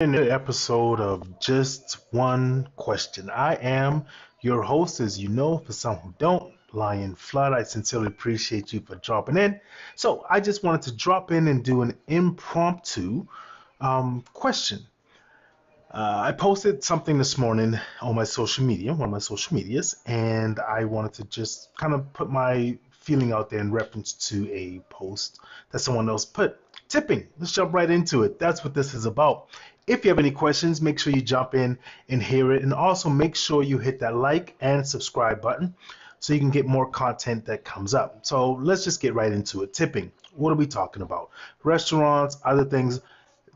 In an episode of Just One Question. I am your host, as you know, for some who don't, Lion Flood. I sincerely appreciate you for dropping in. So I just wanted to drop in and do an impromptu question. I posted something this morning on my social media, one of my social medias, and I wanted to just kind of put my feeling out there in reference to a post that someone else put. Tipping. Let's jump right into it. That's what this is about. If you have any questions, make sure you jump in and hear it. And also make sure you hit that like and subscribe button so you can get more content that comes up. So let's just get right into it. Tipping. What are we talking about? Restaurants, other things.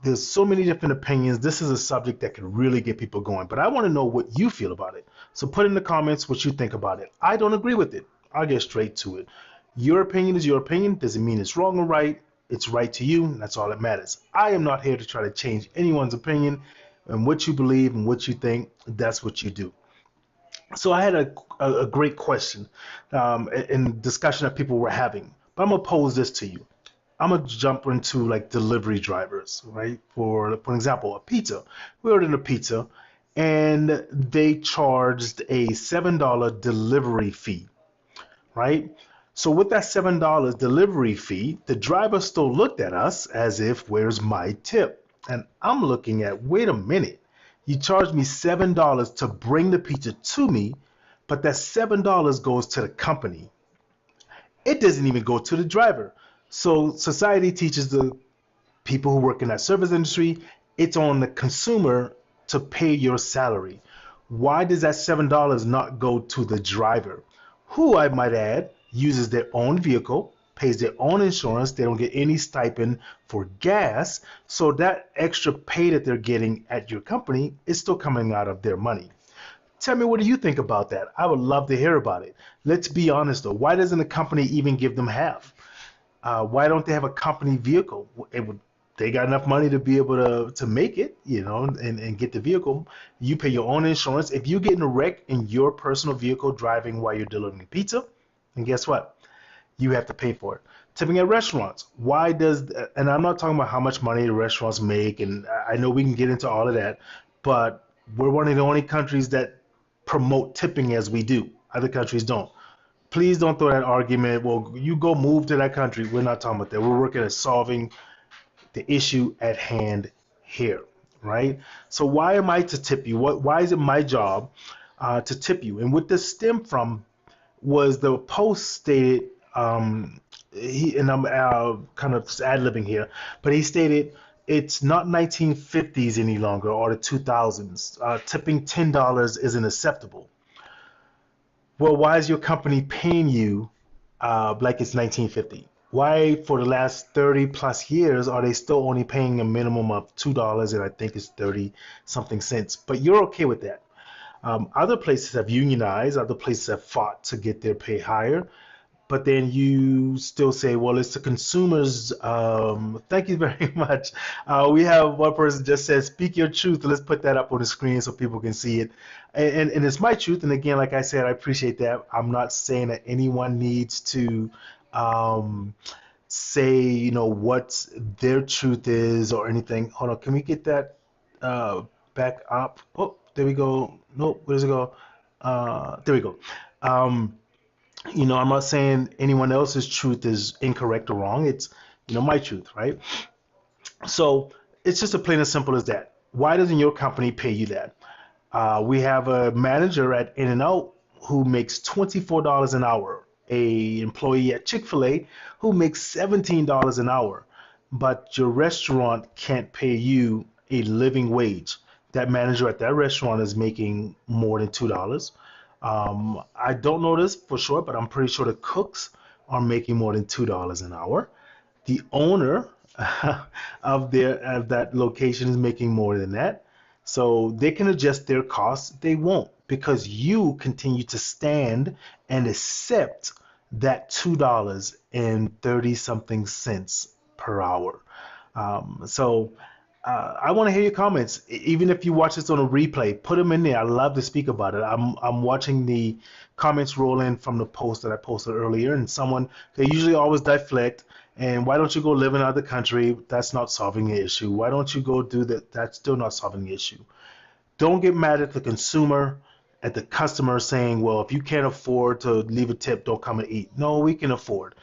There's so many different opinions. This is a subject that could really get people going, but I want to know what you feel about it. So put in the comments what you think about it. I don't agree with it. I'll get straight to it. Your opinion is your opinion. Doesn't mean it's wrong or right. It's right to you, and that's all that matters. I am not here to try to change anyone's opinion, and what you believe and what you think, that's what you do. So I had a great question in discussion that people were having, but I'm going to pose this to you. I'm gonna jump into like delivery drivers, right? For example, a pizza. We ordered a pizza, and they charged a $7 delivery fee, right? So with that $7 delivery fee, the driver still looked at us as if, "Where's my tip?" And I'm looking at, wait a minute, you charged me $7 to bring the pizza to me, but that $7 goes to the company. It doesn't even go to the driver. So society teaches the people who work in that service industry, it's on the consumer to pay your salary. Why does that $7 not go to the driver, who I might add uses their own vehicle, pays their own insurance, they don't get any stipend for gas, so that extra pay that they're getting at your company is still coming out of their money. Tell me, what do you think about that? I would love to hear about it. Let's be honest though, why doesn't the company even give them half? Why don't they have a company vehicle? They got enough money to be able to make it, and get the vehicle. You pay your own insurance. If you get in a wreck in your personal vehicle driving while you're delivering pizza, then guess what? You have to pay for it. Tipping at restaurants. Why does, and I'm not talking about how much money the restaurants make, and I know we can get into all of that, but we're one of the only countries that promote tipping as we do. Other countries don't. Please don't throw that argument, well, you go move to that country. We're not talking about that. We're working at solving the issue at hand here, right? So why am I to tip you? Why is it my job to tip you? And what this stemmed from was the post stated, and I'm kind of ad-libbing here, but he stated it's not 1950s any longer or the 2000s. Tipping $10 isn't acceptable. Well, why is your company paying you like it's 1950? Why, for the last 30 plus years, are they still only paying a minimum of $2 and I think it's 30 something cents? But you're okay with that. Other places have unionized, other places have fought to get their pay higher, but then you still say, well, it's the consumers. Thank you very much. We have one person just said, speak your truth. Let's put that up on the screen so people can see it. And it's my truth. And again, like I said, I appreciate that. I'm not saying that anyone needs to say, what their truth is or anything. Hold on, can we get that back up? Oh, there we go. Nope, where does it go? There we go. Um, I'm not saying anyone else's truth is incorrect or wrong. It's, my truth, right? So it's just as plain and simple as that. Why doesn't your company pay you that? We have a manager at In-N-Out who makes $24 an hour, a employee at Chick-fil-A who makes $17 an hour, but your restaurant can't pay you a living wage. That manager at that restaurant is making more than $2. I don't know this for sure, but I'm pretty sure the cooks are making more than $2 an hour. The owner of that location is making more than that. So they can adjust their costs. They won't, because you continue to stand and accept that $2 and 30 something cents per hour. I want to hear your comments. Even if you watch this on a replay, put them in there. I love to speak about it. I'm watching the comments roll in from the post that I posted earlier, and they usually always deflect And why don't you go live in another country? That's not solving the issue. Why don't you go do that? That's still not solving the issue. Don't get mad at the consumer, at the customer saying, well, if you can't afford to leave a tip, don't come and eat. No, we can afford.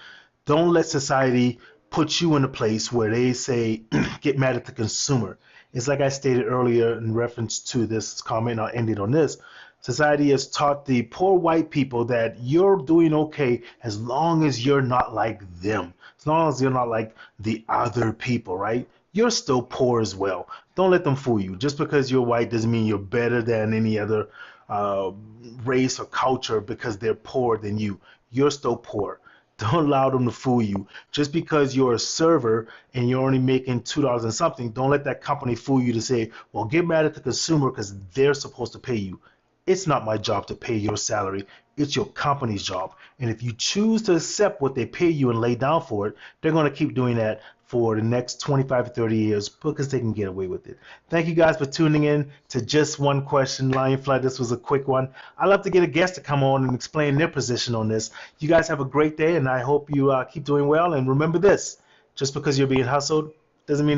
Don't let society put you in a place where they say, get mad at the consumer. It's like I stated earlier in reference to this comment, I'll end it on this. Society has taught the poor white people that you're doing okay as long as you're not like them, as long as you're not like the other people, right? You're still poor as well. Don't let them fool you. Just because you're white doesn't mean you're better than any other uh, race or culture because they're poorer than you. You're still poor. Don't allow them to fool you. Just because you're a server and you're only making $2 and something, don't let that company fool you to say, well, get mad at the consumer because they're supposed to pay you. It's not my job to pay your salary. It's your company's job. And if you choose to accept what they pay you and lay down for it, they're going to keep doing that for the next 25 to 30 years because they can get away with it. Thank you guys for tuning in to Just One Question, Lion Flight. This was a quick one. I love to get a guest to come on and explain their position on this. You guys have a great day, and I hope you keep doing well. And remember this, just because you're being hustled doesn't mean